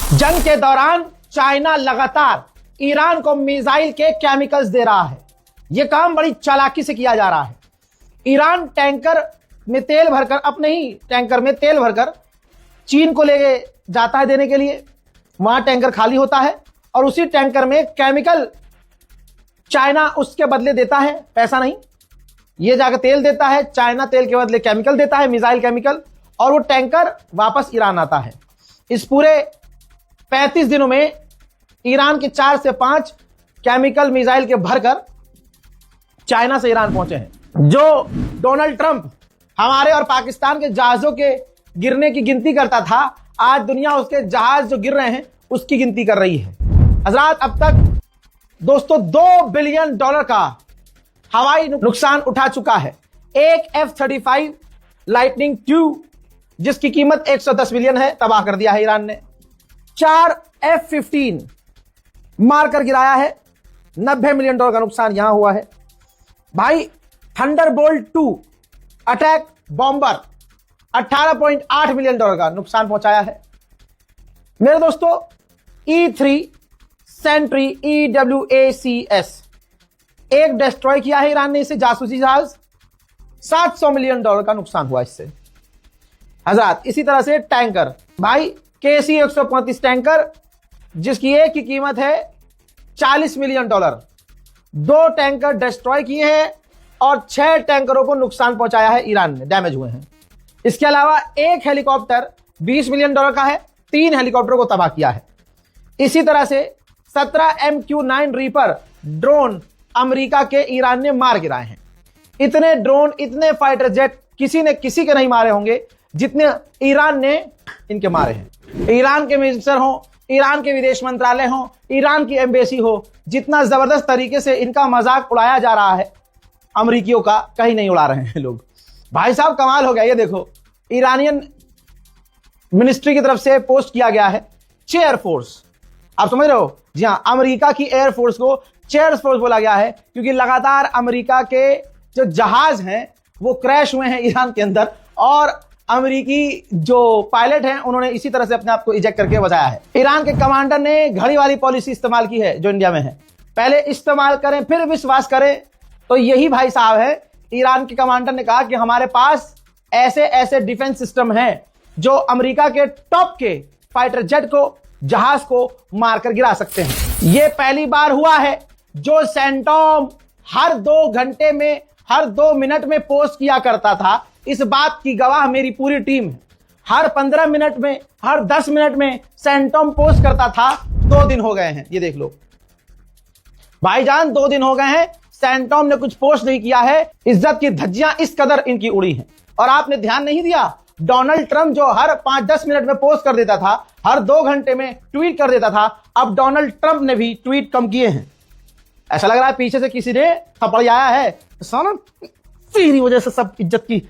जंग के दौरान चाइना लगातार ईरान को मिसाइल के केमिकल्स दे रहा है। यह काम बड़ी चालाकी से किया जा रहा है। ईरान टैंकर में तेल भरकर, अपने ही टैंकर में तेल भरकर चीन को ले जाता है देने के लिए। वहां टैंकर खाली होता है और उसी टैंकर में केमिकल चाइना उसके बदले देता है, पैसा नहीं। ये जाकर तेल देता है, चाइना तेल के बदले केमिकल देता है, मिसाइल केमिकल, और वो टैंकर वापस ईरान आता है। इस पूरे 35 दिनों में ईरान के 4 से 5 केमिकल मिसाइल के भरकर चाइना से ईरान पहुंचे हैं। जो डोनाल्ड ट्रंप हमारे और पाकिस्तान के जहाजों के गिरने की गिनती करता था, आज दुनिया उसके जहाज जो गिर रहे हैं उसकी गिनती कर रही है। हजरात, अब तक दोस्तों $2 बिलियन का हवाई नुकसान उठा चुका है। एक F-35 लाइटनिंग II जिसकी कीमत 110 मिलियन है, तबाह कर दिया है ईरान ने। 4 F-15 मारकर गिराया है, $90 मिलियन का नुकसान यहां हुआ है। भाई, थंडरबोल्ट 2 अटैक बॉम्बर $18.8 मिलियन का नुकसान पहुंचाया है। मेरे दोस्तों, E-3 सेंट्री EWACS एक डिस्ट्रॉय किया है ईरान ने इसे, जासूसी जहाज। $700 मिलियन का नुकसान हुआ इससे। हजरात, इसी तरह से टैंकर, भाई KC-135 टैंकर जिसकी एक की कीमत है $40 मिलियन, 2 टैंकर डिस्ट्रॉय किए हैं और 6 टैंकरों को नुकसान पहुंचाया है ईरान ने, डैमेज हुए हैं। इसके अलावा एक हेलीकॉप्टर $20 मिलियन का है, 3 हेलीकॉप्टर को तबाह किया है। इसी तरह से 17 MQ-9 रीपर ड्रोन अमेरिका के ईरान ने मार गिराए हैं। इतने ड्रोन, इतने फाइटर जेट किसी ने किसी के नहीं मारे होंगे जितने ईरान ने इनके मारे हैं। ईरान के मिनिस्टर हो, ईरान के विदेश मंत्रालय हो, ईरान की एम्बेसी हो, जितना जबरदस्त तरीके से इनका मजाक उड़ाया जा रहा है अमेरिकियों का, कहीं नहीं उड़ा रहे हैं लोग। भाई साहब, कमाल हो गया। ये देखो, ईरानियन मिनिस्ट्री की तरफ से पोस्ट किया गया है चेयर फोर्स। आप समझ रहे हो? जी हां, अमेरिका की एयरफोर्स को चेयर फोर्स बोला गया है क्योंकि लगातार अमेरिका के जो जहाज हैं वो क्रैश हुए हैं ईरान के अंदर, और अमेरिकी जो पायलट हैं उन्होंने इसी तरह से अपने आप को इजेक्ट करके बचाया है। ईरान के कमांडर ने घड़ी वाली पॉलिसी इस्तेमाल की है जो इंडिया में है, पहले इस्तेमाल करें फिर विश्वास करें। तो यही भाई साहब है, ईरान के कमांडर ने कहा कि हमारे पास ऐसे ऐसे डिफेंस सिस्टम हैं जो अमेरिका के टॉप के फाइटर जेट को, जहाज को मारकर गिरा सकते हैं। यह पहली बार हुआ है जो सेंटॉम हर 2 घंटे में, हर 2 मिनट में पोस्ट किया करता था। इस बात की गवाह मेरी पूरी टीम है। हर 15 मिनट में, हर 10 मिनट में सेंटॉम पोस्ट करता था। 2 दिन हो गए हैं, ये देख लो भाईजान, 2 दिन हो गए हैं सेंटॉम ने कुछ पोस्ट नहीं किया है। इज्जत की धज्जियां इस कदर इनकी उड़ी हैं। और आपने ध्यान नहीं दिया, डोनाल्ड ट्रंप जो हर 5-10 मिनट में पोस्ट कर देता था, हर 2 घंटे में ट्वीट कर देता था, अब डोनाल्ड ट्रंप ने भी ट्वीट कम किए हैं। ऐसा लग रहा है पीछे से किसी ने थप्पड़ आया है। सोना, तेरी वजह से सब इज्जत की।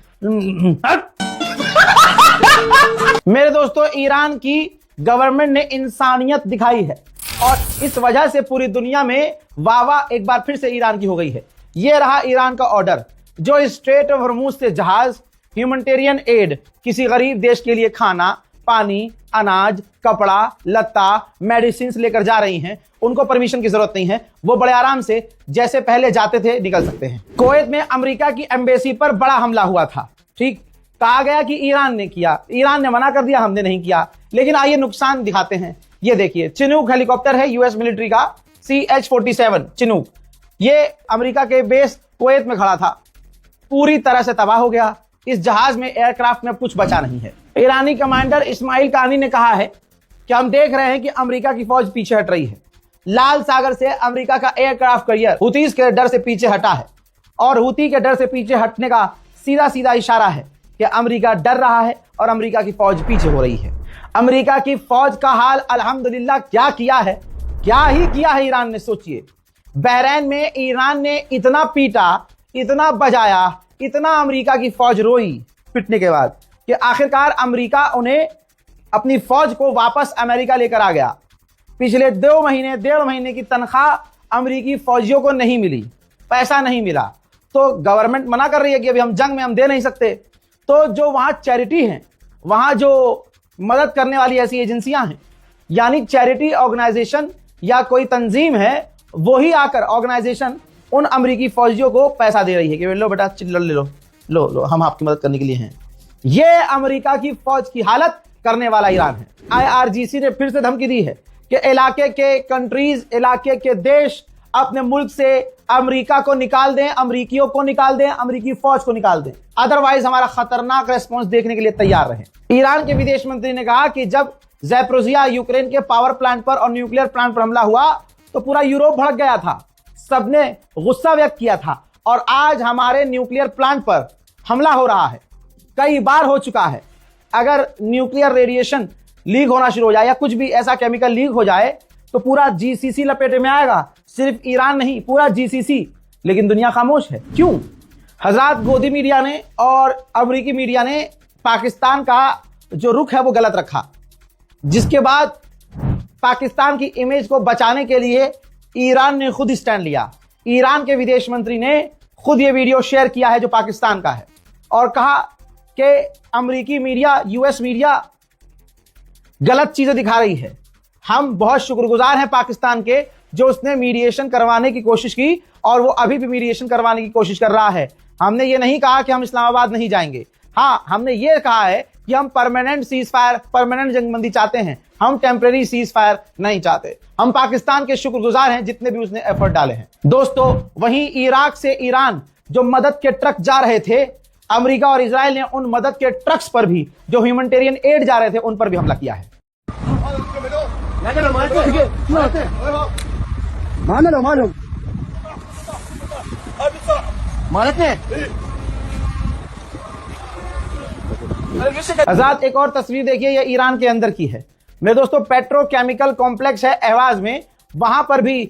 मेरे दोस्तों, ईरान की गवर्नमेंट ने इंसानियत दिखाई है और इस वजह से पूरी दुनिया में वाह एक बार फिर से ईरान की हो गई है। यह रहा ईरान का ऑर्डर, जो स्ट्रेट ऑफ हॉर्मुज से जहाज, ह्यूमैनिटेरियन एड, किसी गरीब देश के लिए खाना, पानी, अनाज, कपड़ा, लत्ता, मेडिसिन लेकर जा रही हैं, उनको परमिशन की जरूरत नहीं है। वो बड़े आराम से जैसे पहले जाते थे निकल सकते हैं। कुवैत में अमेरिका की एम्बेसी पर बड़ा हमला हुआ था, ठीक, कहा गया कि ईरान ने किया, ईरान ने मना कर दिया, हमने नहीं किया। लेकिन आइए नुकसान दिखाते हैं। ये देखिए, चिनूक हेलीकॉप्टर है यूएस मिलिट्री का, CH-47 चिनूक। ये अमेरिका के बेस कुवैत में खड़ा था, पूरी तरह से तबाह हो गया। इस जहाज में, एयरक्राफ्ट में कुछ बचा नहीं है। ईरानी कमांडर इस्माइल कानी ने कहा है कि हम देख रहे हैं कि अमेरिका की फौज पीछे हट रही है। लाल सागर से अमेरिका का एयरक्राफ्ट कैरियर हुतीज के डर से पीछे हटा है, और हुती के डर से पीछे हटने का सीधा सीधा इशारा है कि अमेरिका डर रहा है और अमेरिका की फौज पीछे हो रही है। अमेरिका की फौज का हाल अल्हम्दुलिल्लाह क्या किया है, क्या ही किया है ईरान ने। सोचिए, बहरैन में ईरान ने इतना पीटा, इतना बजाया, इतना अमेरिका की फौज रोई पिटने के बाद कि आखिरकार अमेरिका उन्हें अपनी फौज को वापस अमेरिका लेकर आ गया। पिछले 2 महीने, 1.5 महीने की तनख्वाह अमेरिकी फौजियों को नहीं मिली, पैसा नहीं मिला। तो गवर्नमेंट मना कर रही है कि अभी हम जंग में हम दे नहीं सकते। तो जो वहां चैरिटी हैं, वहां जो मदद करने वाली ऐसी एजेंसियां हैं, यानी चैरिटी ऑर्गेनाइजेशन या कोई तंजीम है, वही आकर ऑर्गेनाइजेशन उन अमेरिकी फौजियों को पैसा दे रही है कि लो बेटा चिल्लर ले लो, लो लो हम आपकी मदद करने के लिए हैं। ये अमेरिका की फौज की हालत करने वाला ईरान है। IRGC ने फिर से धमकी दी है कि इलाके के कंट्रीज, इलाके के देश अपने मुल्क से अमेरिका को निकाल दें, अमेरिकियों को निकाल दें, अमेरिकी फौज को निकाल दें, अदरवाइज हमारा खतरनाक रेस्पॉन्स देखने के लिए तैयार रहें। ईरान के विदेश मंत्री ने कहा कि जब ज़ैपोरिज़िया यूक्रेन के पावर प्लांट पर और न्यूक्लियर प्लांट पर हमला हुआ तो पूरा यूरोप भड़क गया था, सबने गुस्सा व्यक्त किया था, और आज हमारे न्यूक्लियर प्लांट पर हमला हो रहा है, कई बार हो चुका है। अगर न्यूक्लियर रेडिएशन लीक होना शुरू हो जाए या कुछ भी ऐसा केमिकल लीक हो जाए तो पूरा GCC लपेटे में आएगा, सिर्फ ईरान नहीं पूरा GCC। लेकिन दुनिया खामोश है, क्यों? हजरात, गोदी मीडिया ने और अमेरिकी मीडिया ने पाकिस्तान का जो रुख है वो गलत रखा, जिसके बाद पाकिस्तान की इमेज को बचाने के लिए ईरान ने खुद स्टैंड लिया। ईरान के विदेश मंत्री ने खुद ये वीडियो शेयर किया है जो पाकिस्तान का है, और कहा कि अमेरिकी मीडिया, US मीडिया गलत चीजें दिखा रही है। हम बहुत शुक्रगुजार हैं पाकिस्तान के, जो उसने मीडिएशन करवाने की कोशिश की और वो अभी भी मीडिएशन करवाने की कोशिश कर रहा है। हमने ये नहीं कहा कि हम इस्लामाबाद नहीं जाएंगे, हाँ हमने ये कहा है कि हम परमानेंट सीज फायर, परमानेंट जंगबंदी चाहते हैं, हम टेम्परेरी सीज फायर नहीं चाहते। हम पाकिस्तान के शुक्रगुजार हैं जितने भी उसने एफर्ट डाले हैं। दोस्तों, वहीं इराक से ईरान जो मदद के ट्रक जा रहे थे, अमेरिका और इजराइल ने उन मदद के ट्रक्स पर भी, जो ह्यूमैनिटेरियन एड जा रहे थे, उन पर भी हमला किया है। आजाद, एक और तस्वीर देखिए, ये ईरान के अंदर की है मेरे दोस्तों। पेट्रोकेमिकल कॉम्प्लेक्स है एवाज में, वहां पर भी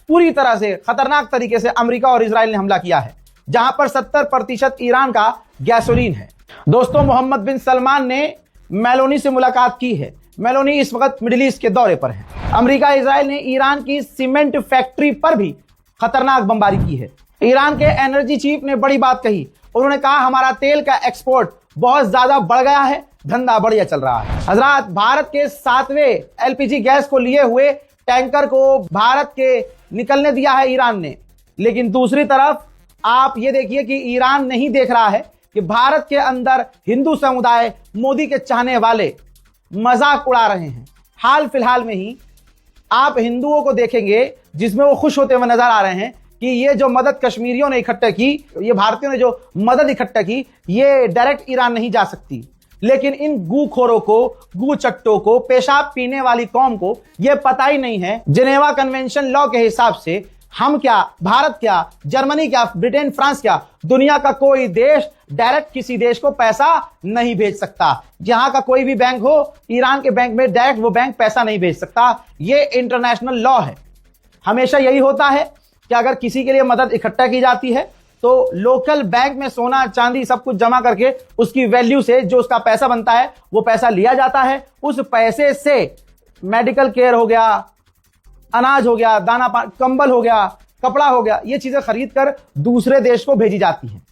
पूरी तरह से खतरनाक तरीके से अमेरिका और इजराइल ने हमला किया है, जहां पर 70% ईरान का गैसोलीन है। दोस्तों, मोहम्मद बिन सलमान ने मेलोनी से मुलाकात की है। मेलोनी इस वक्त मिडिल ईस्ट के दौरे पर है। अमेरिका इजराइल ने ईरान की सीमेंट फैक्ट्री पर भी खतरनाक बमबारी की है। ईरान के एनर्जी चीफ ने बड़ी बात कही, उन्होंने कहा हमारा तेल का एक्सपोर्ट बहुत ज्यादा बढ़ गया है, धंधा बढ़िया चल रहा है। हजरात, भारत के 7वें LPG गैस को लिए हुए टैंकर को भारत के निकलने दिया है ईरान ने, लेकिन दूसरी तरफ आप ये देखिए कि ईरान नहीं देख रहा है कि भारत के अंदर हिंदू समुदाय, मोदी के चाहने वाले मजाक उड़ा रहे हैं। हाल फिलहाल में ही आप हिंदुओं को देखेंगे जिसमें वो खुश होते हुए नजर आ रहे हैं कि ये जो मदद कश्मीरियों ने इकट्ठा की, ये भारतीयों ने जो मदद इकट्ठा की, ये डायरेक्ट ईरान नहीं जा सकती। लेकिन इन गूखोरों को, गू चट्टों को, पेशाब पीने वाली कौम को ये पता ही नहीं है जिनेवा कन्वेंशन लॉ के हिसाब से हम क्या, भारत क्या, जर्मनी क्या, ब्रिटेन, फ्रांस क्या, दुनिया का कोई देश डायरेक्ट किसी देश को पैसा नहीं भेज सकता। जहां का कोई भी बैंक हो, ईरान के बैंक में डायरेक्ट वो बैंक पैसा नहीं भेज सकता। ये इंटरनेशनल लॉ है। हमेशा यही होता है कि अगर किसी के लिए मदद इकट्ठा की जाती है तो लोकल बैंक में सोना चांदी सब कुछ जमा करके उसकी वैल्यू से जो उसका पैसा बनता है वो पैसा लिया जाता है। उस पैसे से मेडिकल केयर हो गया, अनाज हो गया, दाना पानी, कंबल हो गया, कपड़ा हो गया, ये चीजें खरीद कर दूसरे देश को भेजी जाती हैं।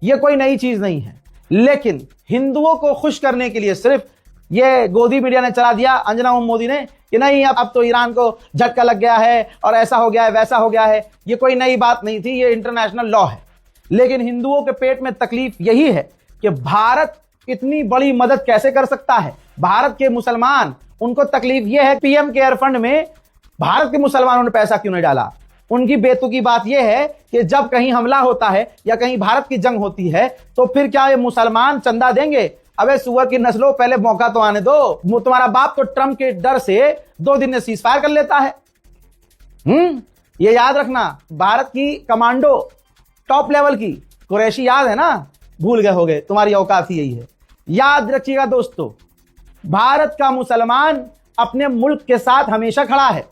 ये कोई नई चीज नहीं है। लेकिन हिंदुओं को खुश करने के लिए सिर्फ ये गोदी मीडिया ने चला दिया, अंजना मोदी ने, कि नहीं अब तो ईरान को झटका लग गया है और ऐसा हो गया है, वैसा हो गया है। ये कोई नई बात नहीं थी, ये इंटरनेशनल लॉ है। लेकिन हिंदुओं के पेट में तकलीफ यही है कि भारत इतनी बड़ी मदद कैसे कर सकता है। भारत के मुसलमान, उनको तकलीफ यह है PM केयर फंड में भारत के मुसलमानों ने पैसा क्यों नहीं डाला। उनकी बेतुकी बात यह है कि जब कहीं हमला होता है या कहीं भारत की जंग होती है तो फिर क्या ये मुसलमान चंदा देंगे? अबे सुअर की नस्लों, पहले मौका तो आने दो। तुम्हारा बाप तो ट्रम्प के डर से 2 दिन में सीज फायर कर लेता है। ये याद रखना, भारत की कमांडो टॉप लेवल की कुरैशी याद है ना, भूल गए होगे, तुम्हारी औकात ही यही है। याद रखिएगा दोस्तों, भारत का मुसलमान अपने मुल्क के साथ हमेशा खड़ा है।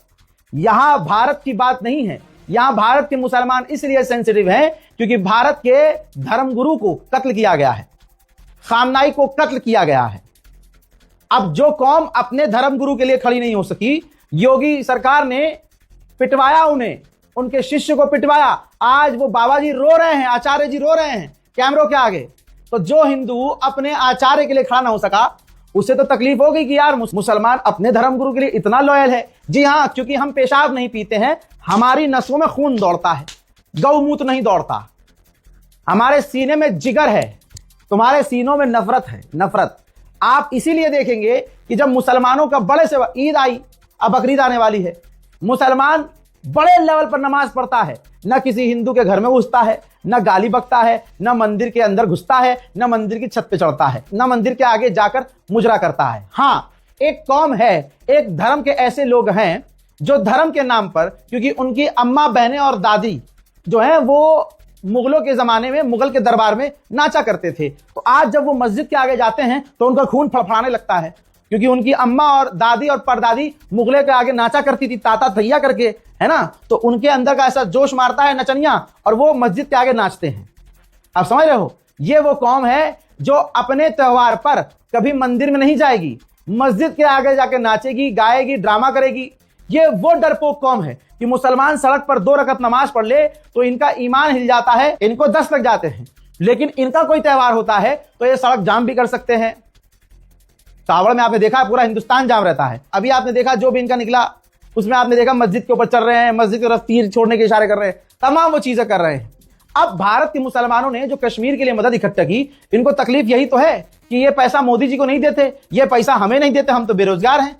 यहां भारत की बात नहीं है, यहां भारत के मुसलमान इसलिए सेंसिटिव हैं क्योंकि भारत के धर्मगुरु को कत्ल किया गया है, खामनाई को कत्ल किया गया है। अब जो कौम अपने धर्मगुरु के लिए खड़ी नहीं हो सकी, योगी सरकार ने पिटवाया उन्हें, उनके शिष्य को पिटवाया। आज वो बाबा जी रो रहे हैं, आचार्य जी रो रहे हैं कैमरों के आगे। तो जो हिंदू अपने आचार्य के लिए खड़ा ना हो सका, उसे तो तकलीफ हो गई कि यार मुसलमान अपने धर्मगुरु के लिए इतना लॉयल है। जी हाँ, क्योंकि हम पेशाब नहीं पीते हैं, हमारी नसों में खून दौड़ता है, गौमूत्र नहीं दौड़ता। हमारे सीने में जिगर है, तुम्हारे सीनों में नफरत है, नफरत। आप इसीलिए देखेंगे कि जब मुसलमानों का बड़े से ईद आई, अब बकरीद आने वाली है, मुसलमान बड़े लेवल पर नमाज पढ़ता है, न किसी हिंदू के घर में घुसता है, न गाली बकता है, न मंदिर के अंदर घुसता है, न मंदिर की छत पे चढ़ता है, न मंदिर के आगे जाकर मुजरा करता है। हाँ, एक कौम है, एक धर्म के ऐसे लोग हैं जो धर्म के नाम पर, क्योंकि उनकी अम्मा बहनें और दादी जो हैं वो मुगलों के जमाने में मुगल के दरबार में नाचा करते थे, तो आज जब वो मस्जिद के आगे जाते हैं तो उनका खून फड़फड़ाने लगता है, क्योंकि उनकी अम्मा और दादी और परदादी मुगले के आगे नाचा करती थी, ताता तैया करके, है ना। तो उनके अंदर का ऐसा जोश मारता है नचनिया, और वो मस्जिद के आगे नाचते हैं। आप समझ रहे हो, ये वो कौम है जो अपने त्योहार पर कभी मंदिर में नहीं जाएगी, मस्जिद के आगे जाके नाचेगी, गाएगी, ड्रामा करेगी। ये वो डरपोक कौम है कि मुसलमान सड़क पर 2 रकअत नमाज पढ़ ले तो इनका ईमान हिल जाता है, इनको 10 लग जाते हैं। लेकिन इनका कोई त्योहार होता है तो ये सड़क जाम भी कर सकते हैं। सावड़ में आपने देखा पूरा हिंदुस्तान जाम रहता है। अभी आपने देखा जो भी इनका निकला, उसमें आपने देखा मस्जिद के ऊपर चल रहे हैं, मस्जिद की तरफ तीर छोड़ने के इशारे कर रहे हैं, तमाम वो चीजें कर रहे हैं। अब भारत के मुसलमानों ने जो कश्मीर के लिए मदद इकट्ठा की, इनको तकलीफ यही तो है कि ये पैसा मोदी जी को नहीं देते, ये पैसा हमें नहीं देते, हम तो बेरोजगार हैं।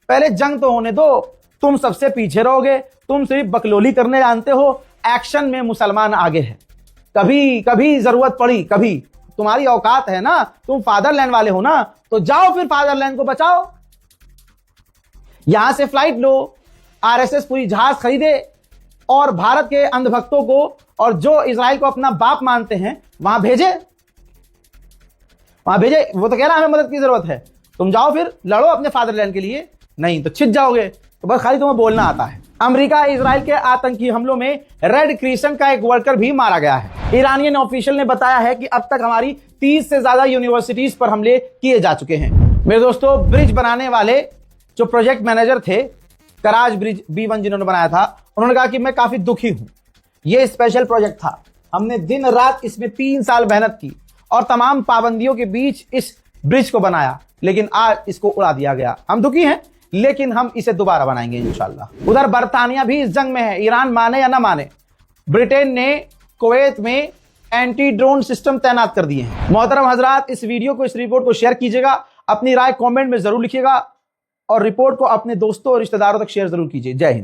पहले जंग तो होने दो, तुम सबसे पीछे रहोगे, तुम सिर्फ बकलोली करने जानते हो, एक्शन में मुसलमान आगे है। कभी कभी जरूरत पड़ी, कभी तुम्हारी औकात है ना, तुम फादरलैंड वाले हो ना, तो जाओ फिर फादरलैंड को बचाओ। यहां से फ्लाइट लो, आरएसएस पूरी जहाज खरीदे और भारत के अंधभक्तों को और जो इजराइल को अपना बाप मानते हैं वहां भेजे, वहां भेजे। वो तो कह रहा हमें मदद की जरूरत है, तुम जाओ फिर लड़ो अपने फादरलैंड के लिए, नहीं तो छिप जाओगे। तो बस खाली तुम्हें बोलना आता है। अमेरिका इजराइल के आतंकी हमलों में रेड क्रिसेंट का एक वर्कर भी मारा गया है। ईरानियन ऑफिशियल ने बताया है कि अब तक हमारी 30 से ज्यादा यूनिवर्सिटीज पर हमले किए जा चुके हैं। मेरे दोस्तों, ब्रिज बनाने वाले जो प्रोजेक्ट मैनेजर थे, कराज ब्रिज B1 जिन्होंने बनाया था, उन्होंने कहा कि मैं काफी दुखी हूं, ये स्पेशल प्रोजेक्ट था, हमने दिन रात इसमें 3 साल मेहनत की और तमाम पाबंदियों के बीच इस ब्रिज को बनाया, लेकिन आज इसको उड़ा दिया गया। हम दुखी हैं, लेकिन हम इसे दोबारा बनाएंगे इंशाल्लाह। उधर बरतानिया भी इस जंग में है, ईरान माने या ना माने। ब्रिटेन ने कुवैत में एंटी ड्रोन सिस्टम तैनात कर दिए हैं। मोहतरम हजरात, इस वीडियो को, इस रिपोर्ट को शेयर कीजिएगा, अपनी राय कमेंट में जरूर लिखिएगा और रिपोर्ट को अपने दोस्तों और रिश्तेदारों तक शेयर जरूर कीजिए। जय हिंद।